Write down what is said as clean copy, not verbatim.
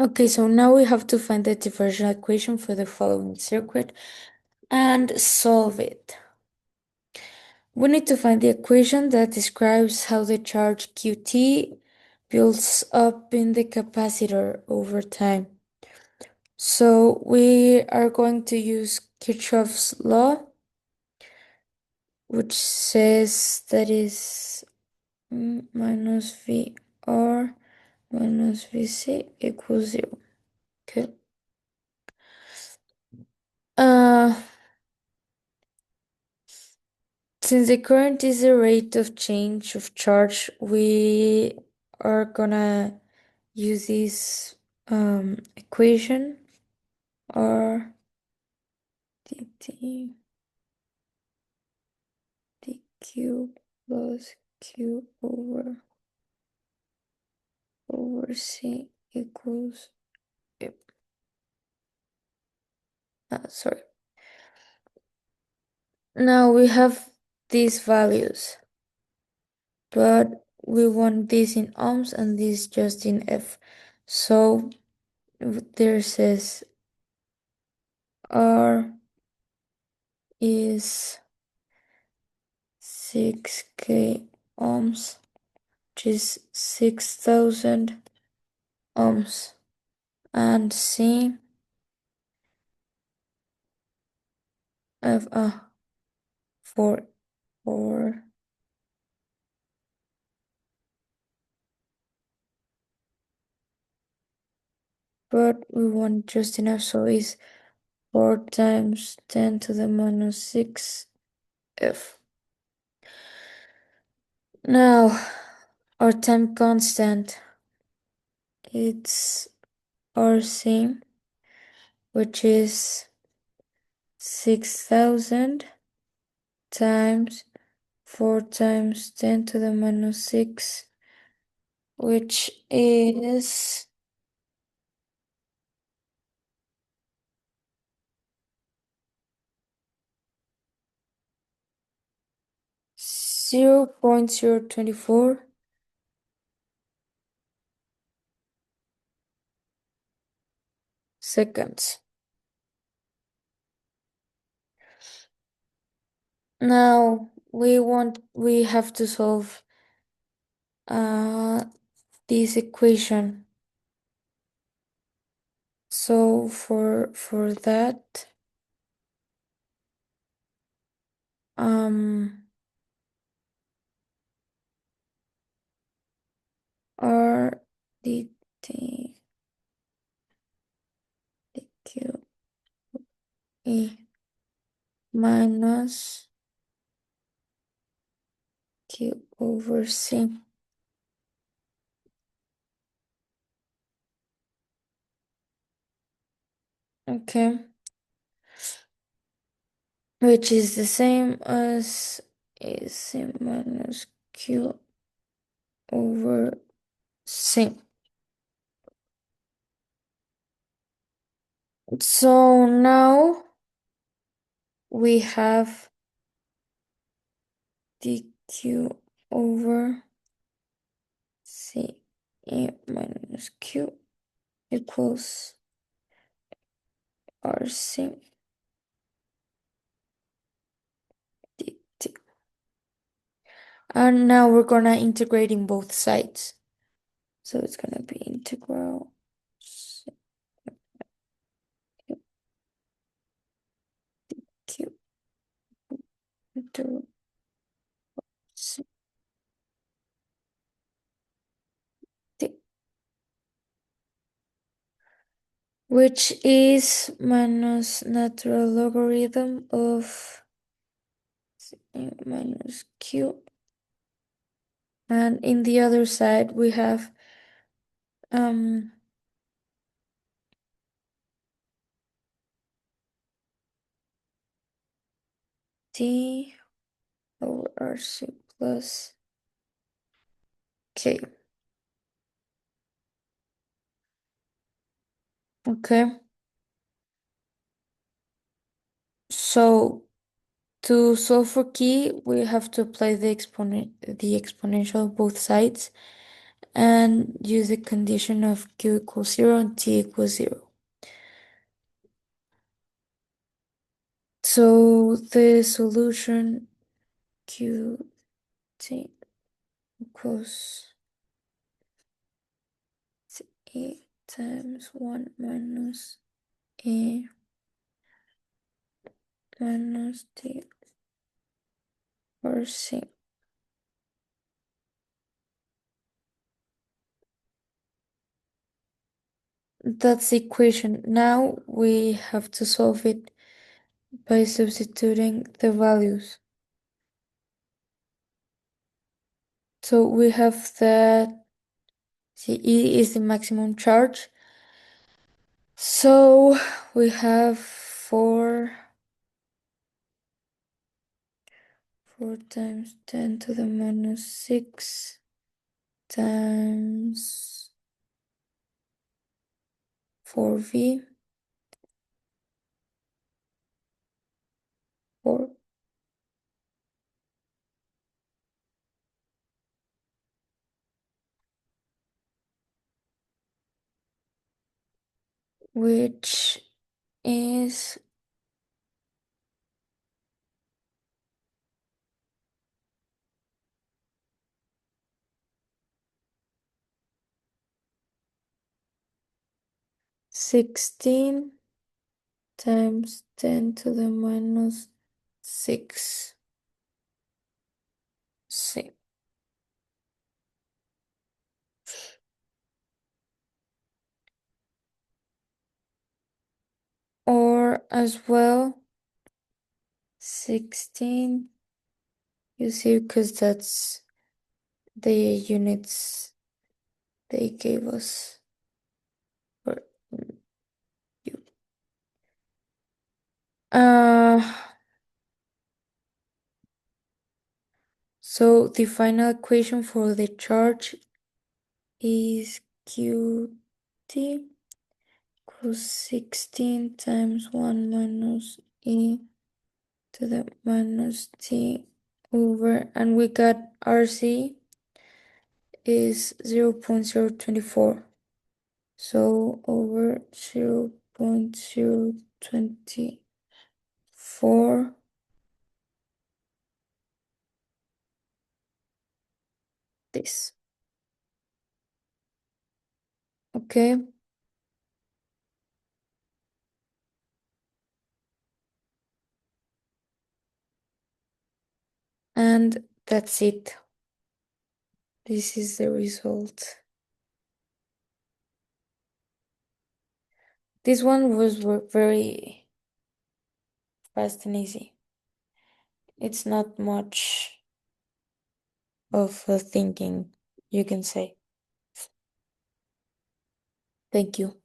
Okay, so now we have to find the differential equation for the following circuit and solve it. We need to find the equation that describes how the charge Qt builds up in the capacitor over time. So we are going to use Kirchhoff's law, which says that is minus VR minus VC equals 0. Okay. Uh, since the current is the rate of change of charge, we are gonna use this equation R dt dq plus q over c equals sorry. Now we have these values, but we want this in ohms and this just in F. So there says R is 6k ohms, which is 6,000 ohms, and C of 4, but we want just enough, so it's 4 times 10 to the minus 6 F. Now our time constant, it's RC, which is 6,000 times 4 times 10 to the minus 6, which is 0.024 seconds. Now we have to solve this equation. So for that, R dt dq e minus q over c. Okay, which is the same as AC minus q over c. So now we have dq over c e minus q equals rc dt. And now we're gonna integrate in both sides. So it's gonna be integral q into c t, which is minus natural logarithm of c minus q. And in the other side we have t over rc plus k. Okay, so to solve for key, we have to apply the exponential of both sides, and use the condition of q equals 0 and t equals 0. So the solution q t equals e times 1 minus e minus t or c. That's the equation. Now we have to solve it by substituting the values. So we have that E is the maximum charge. So we have 4 times 10 to the minus 6 times 4v, 4, which is 16 times 10 to the minus 6 c. Or as well 16, you see, because that's the units they gave us for you. So the final equation for the charge is qt equals 16 times 1 minus e to the minus t over, and we got RC is 0.024. So over 0.024, this. Okay, and that's it. This is the result. This one was very fast and easy. It's not much of a thinking, you can say. Thank you.